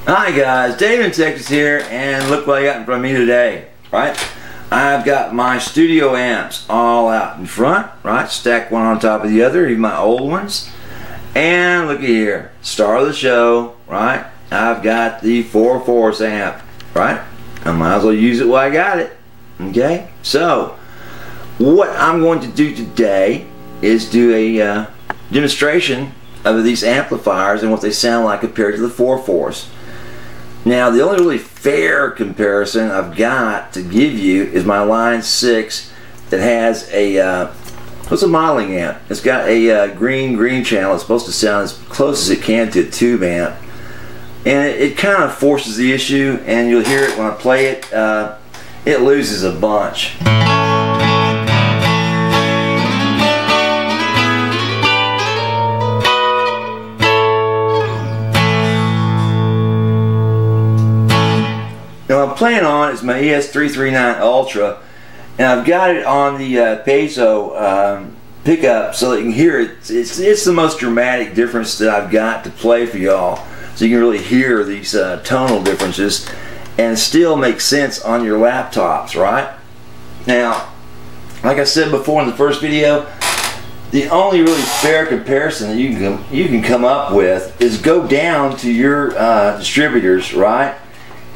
Hi guys, Dave in Texas here, and look what I got in front of me today, right? I've got my studio amps all out in front, right? Stacked one on top of the other, even my old ones. And look at here, star of the show, right? I've got the 4-4 amp, right? I might as well use it while I got it, okay? So, what I'm going to do today is do a demonstration of these amplifiers and what they sound like compared to the 4-4s. Now, the only really fair comparison I've got to give you is my Line 6 that has a, what's a modeling amp? It's got a green channel. It's supposed to sound as close as it can to a tube amp. And it kind of forces the issue, and you'll hear it when I play it. It loses a bunch. Now what I'm playing on is my ES339 Ultra, and I've got it on the piezo pickup so that you can hear it. It's the most dramatic difference that I've got to play for y'all, so you can really hear these tonal differences and still make sense on your laptops, right? Now, like I said before in the first video, the only really fair comparison that you can come up with is go down to your distributors, right?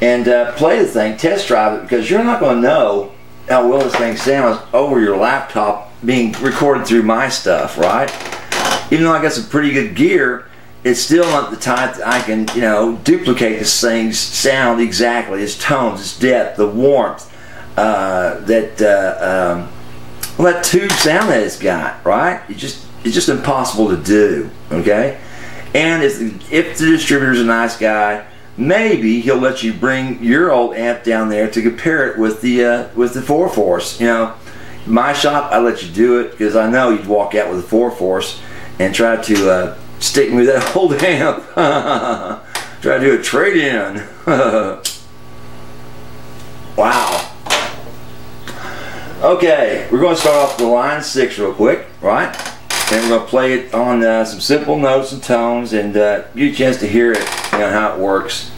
And play the thing, test drive it, because you're not going to know how well this thing sounds over your laptop being recorded through my stuff, right? Even though I got some pretty good gear, it's still not the type that I can, you know, duplicate this thing's sound exactly, its tones, its depth, the warmth, well, that tube sound that it's got, right? It's just impossible to do, okay? And if the distributor's a nice guy, maybe he'll let you bring your old amp down there to compare it with the 4-4s. You know, my shop, I let you do it because I know you'd walk out with the 4-4s and try to stick me with that old amp. Try to do a trade-in. Wow. Okay, we're going to start off with the Line 6 real quick, right? And we're going to play it on some simple notes and tones, and give you a chance to hear it, you know, how it works.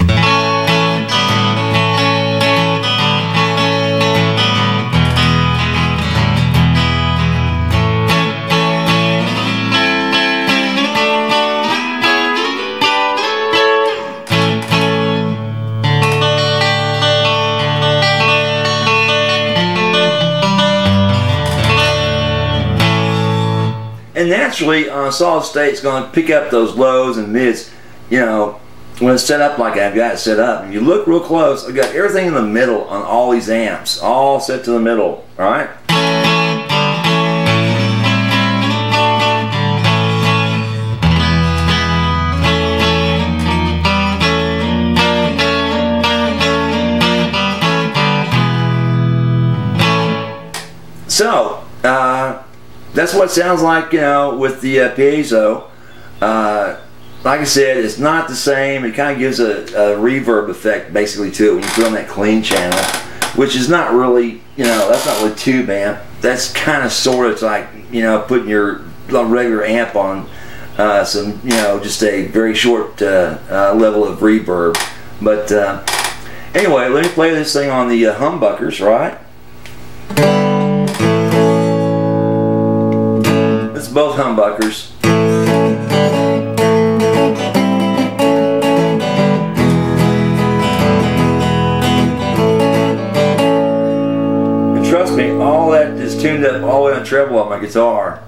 And naturally, on a solid state, it's going to pick up those lows and mids, you know, when it's set up like I've got it set up. If you look real close, I've got everything in the middle on all these amps, all set to the middle, all right? So, that's what it sounds like, you know, with the piezo. Like I said, it's not the same. It kind of gives a reverb effect basically to it when you put on that clean channel, which is not really, you know, that's not really tube amp. That's kind of sort of like, you know, putting your regular amp on some, you know, just a very short level of reverb. But anyway, let me play this thing on the humbuckers, right? Both humbuckers. And trust me, all that is tuned up all the way on treble on my guitar.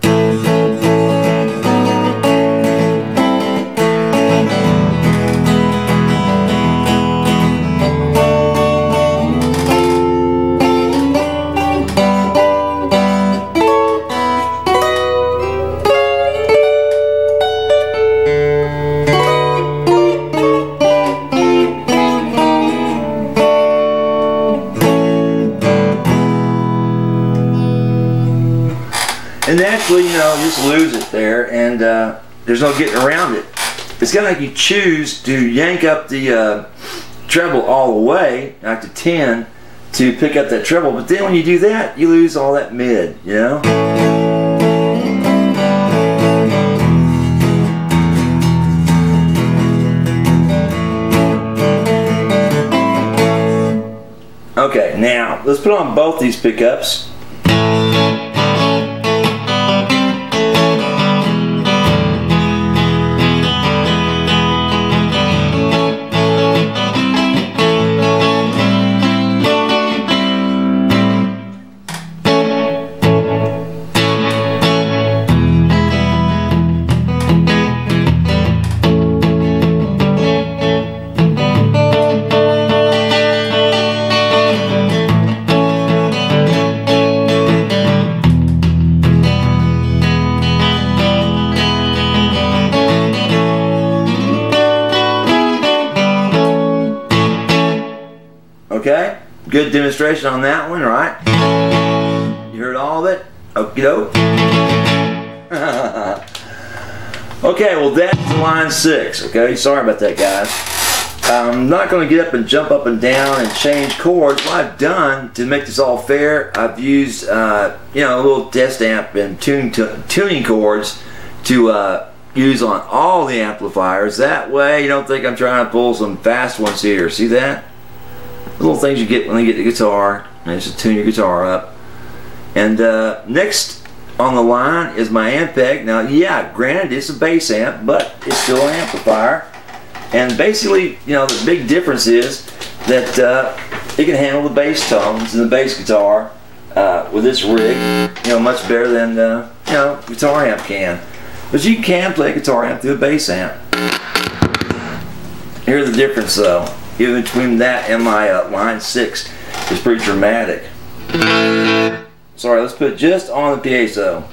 And naturally, you know, just lose it there, and there's no getting around it. It's kind of like you choose to yank up the treble all the way, like to 10, to pick up that treble, but then when you do that, you lose all that mid, you know? Okay, now let's put on both these pickups. Okay, good demonstration on that one, right? You heard all of it? Okie doke. Okay, well that's line 6, okay? Sorry about that, guys. I'm not going to get up and jump up and down and change chords. What I've done to make this all fair, I've used, you know, a little test amp and tuning chords to use on all the amplifiers. That way you don't think I'm trying to pull some fast ones here. See that? Little things you get when you get the guitar, and just tune your guitar up. And next on the line is my Ampeg. Now, yeah, granted it's a bass amp, but it's still an amplifier. And basically, you know, the big difference is that it can handle the bass tones in the bass guitar with this rig, you know, much better than you know, guitar amp can. But you can play a guitar amp through a bass amp. Here's the difference, though. Even between that and my line 6 is pretty dramatic. Sorry, let's put it just on the piezo.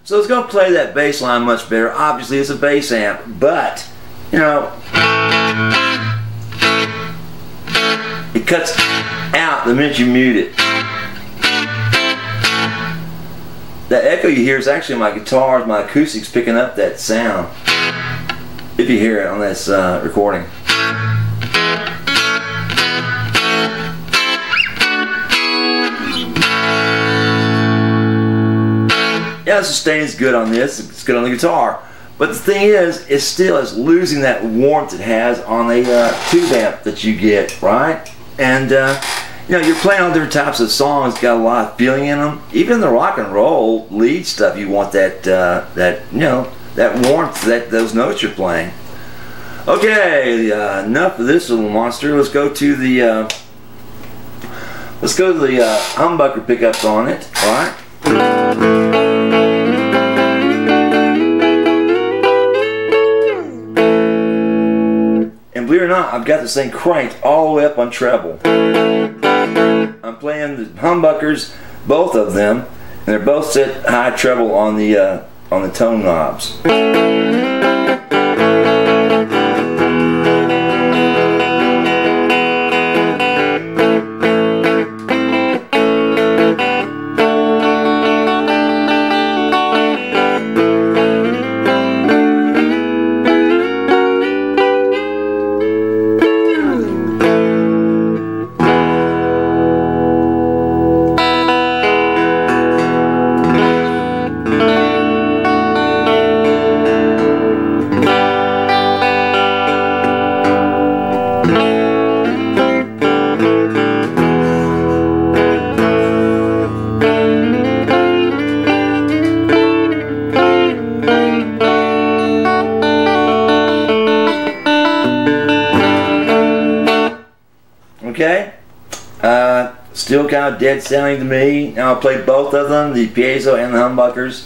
So it's going to play that bass line much better. Obviously it's a bass amp, but you know, it cuts out the minute you mute it. That echo you hear is actually my guitars, my acoustics picking up that sound, if you hear it on this recording. Yeah, the sustain is good on this, it's good on the guitar, but the thing is, it still is losing that warmth it has on a tube amp that you get, right? And you know, you're playing all different types of songs, got a lot of feeling in them. Even the rock and roll lead stuff, you want that that, you know, that warmth, that those notes you're playing. Okay, enough of this little monster. Let's go to the humbucker pickups on it, all right? And believe it or not, I've got this thing cranked all the way up on treble. I'm playing the humbuckers, both of them, and they're both set high treble on the tone knobs. Okay. Still kind of dead sounding to me. Now I'll play both of them, the piezo and the humbuckers.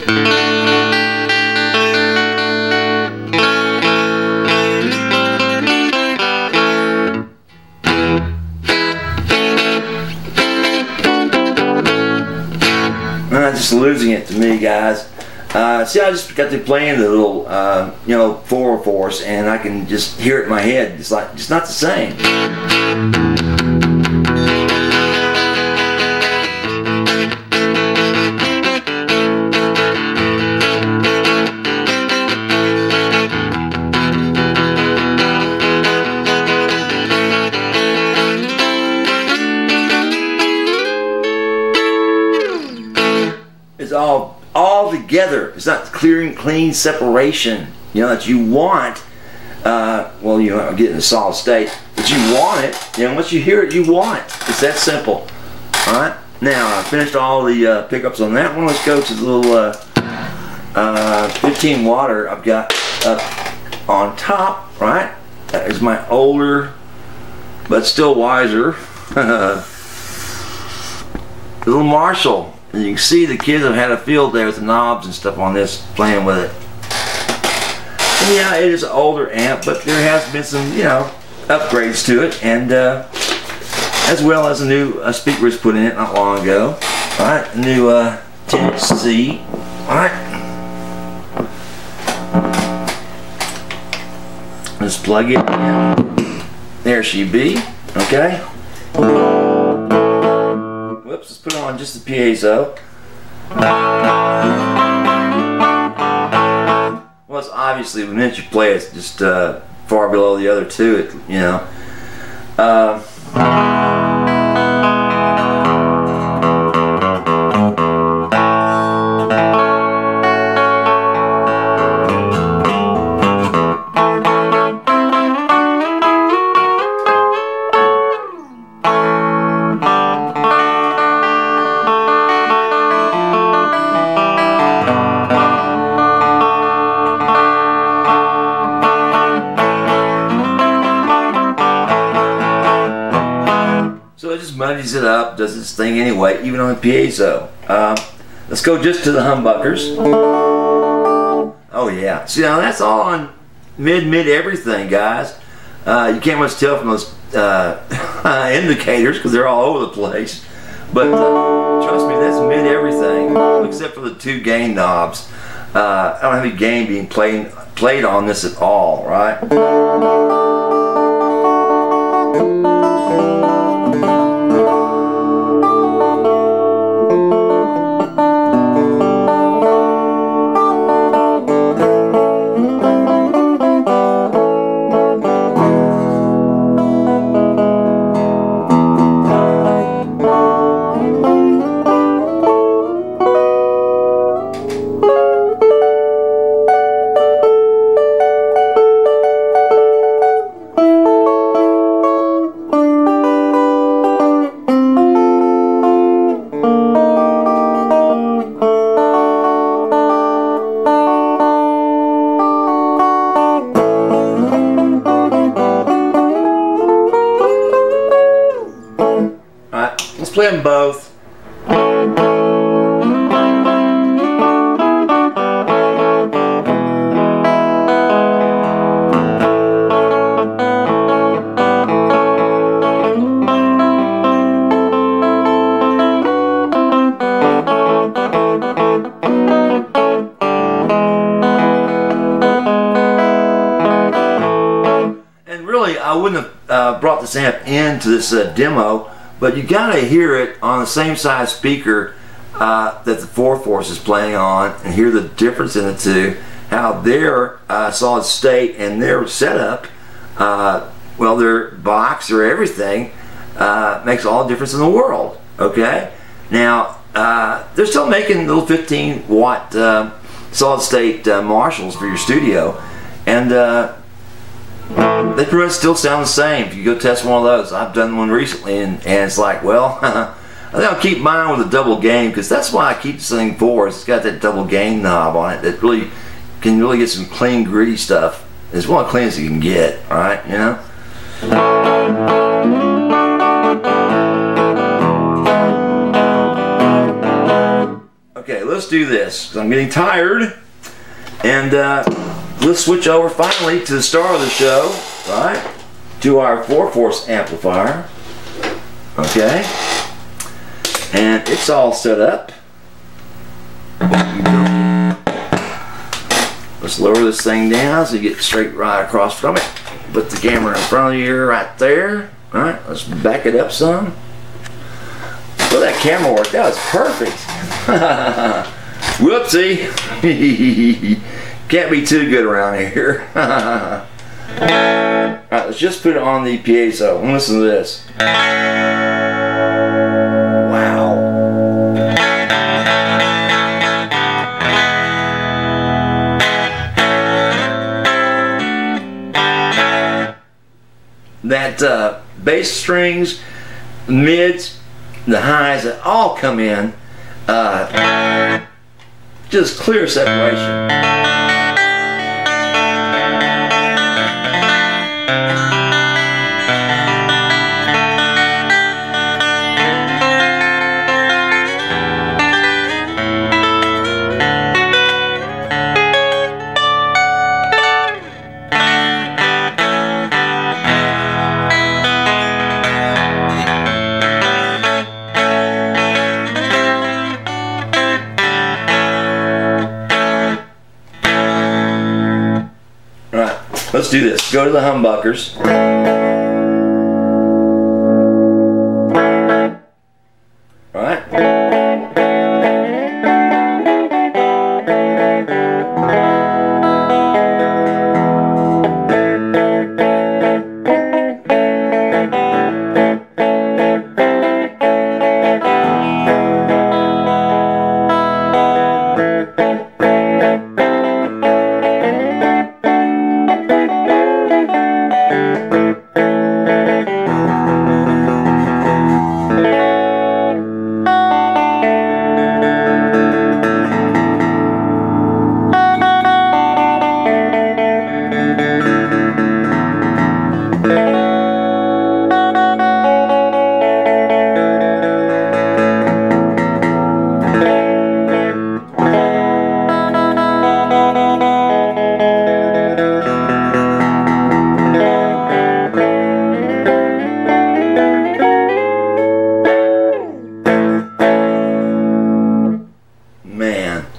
Just losing it to me, guys. See, I just got to playing the little, you know, 4/4, and I can just hear it in my head. It's like, just not the same. It's all together. It's not clean separation, you know, that you want. Well, you know, getting a solid state, but you want it. And once you hear it, you want it. It's that simple. All right. Now I finished all the pickups on that one. Let's go to the little 15 water I've got up on top. Right. That is my older, but still wiser, the little Marshall. And you can see the kids have had a field day with the knobs and stuff on this, playing with it. And yeah, it is an older amp, but there has been some, you know, upgrades to it, and as well as a new speaker was put in it not long ago. All right, a new 10C. All right, let's plug it in. There she be. Okay. Whoops, let's put on just the piezo. Well, it's obviously the minute you play it's just far below the other two, you know. So it just muddies it up, does its thing anyway, even on the piezo. Let's go just to the humbuckers. Oh yeah, see now that's all on mid everything, guys. You can't much tell from those indicators because they're all over the place. But trust me, that's mid everything except for the two gain knobs. I don't have any gain being played on this at all, right? Let's play them both. And really, I wouldn't have brought this amp into this demo, but you gotta hear it on the same size speaker that the 4/4 is playing on, and hear the difference in the two, how their solid state and their setup, well, their box or everything, makes all the difference in the world. Okay, now they're still making little 15 watt solid state Marshalls for your studio, and they pretty much still sound the same. If you go test one of those, I've done one recently, and it's like, well, I think I'll keep mine with a double gain, because that's why I keep this thing for. It's got that double gain knob on it that really can get some clean, gritty stuff. It's one of the cleanest you can get, all right, you know. Okay, let's do this, 'cause I'm getting tired. And let's switch over finally to the star of the show, right? To our 4-force amplifier. Okay. And it's all set up. Let's lower this thing down so you get straight right across from it. Put the camera in front of you right there. Alright, let's back it up some. Well, that camera worked. That was perfect. Whoopsie. Can't be too good around here. Alright, let's just put it on the piezo and listen to this. Wow. That bass strings, mids, the highs, that all come in. Just clear separation. Let's do this. Go to the humbuckers. All right.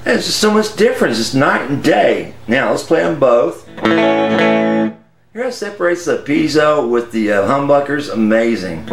There's just so much difference. It's night and day. Now let's play them both. Here it separates the piezo with the humbuckers. Amazing.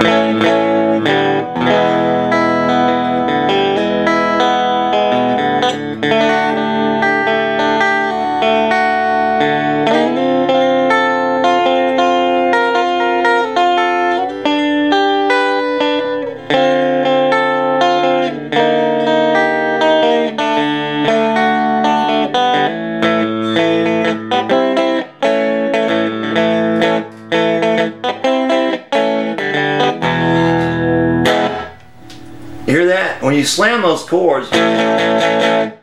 Hear that? When you slam those chords, it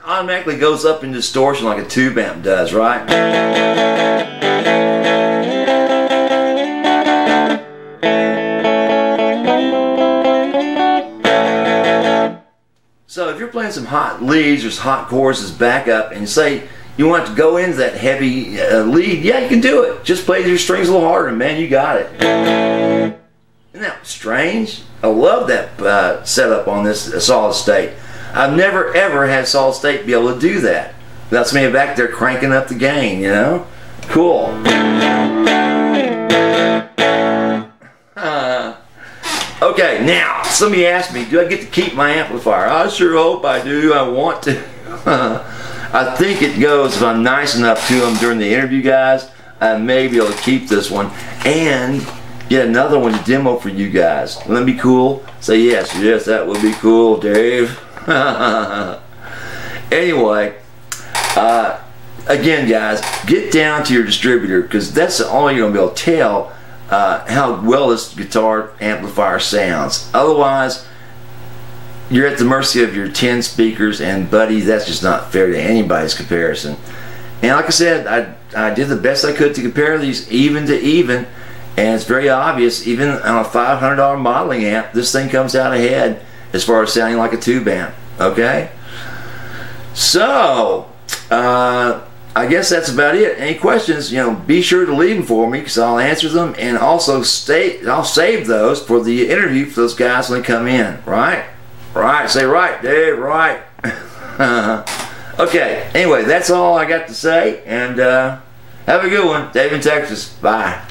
automatically goes up in distortion like a tube amp does, right? So if you're playing some hot leads or some hot chords as backup, and say you want to go into that heavy lead, yeah, you can do it. Just play your strings a little harder, and man, you got it. Isn't that strange? I love that setup on this solid state. I've never ever had solid state be able to do that. That's me back there cranking up the gain, you know? Cool. Okay, now, somebody asked me, do I get to keep my amplifier? I sure hope I do. I want to. I think it goes, if I'm nice enough to them during the interview, guys, I may be able to keep this one and get another one to demo for you guys. Wouldn't that be cool? Say yes, yes, that would be cool, Dave. Anyway, again, guys, get down to your distributor, because that's the only you're going to be able to tell how well this guitar amplifier sounds. Otherwise, you're at the mercy of your 10 speakers, and buddy, that's just not fair to anybody's comparison. And like I said, I did the best I could to compare these even to even. And it's very obvious, even on a $500 modeling amp, this thing comes out ahead as far as sounding like a tube amp. Okay? So, I guess that's about it. Any questions, be sure to leave them for me because I'll answer them, and also I'll save those for the interview for those guys when they come in. Right? Right. Say right, Dave. Right. Okay. Anyway, that's all I got to say, and have a good one. Dave in Texas. Bye.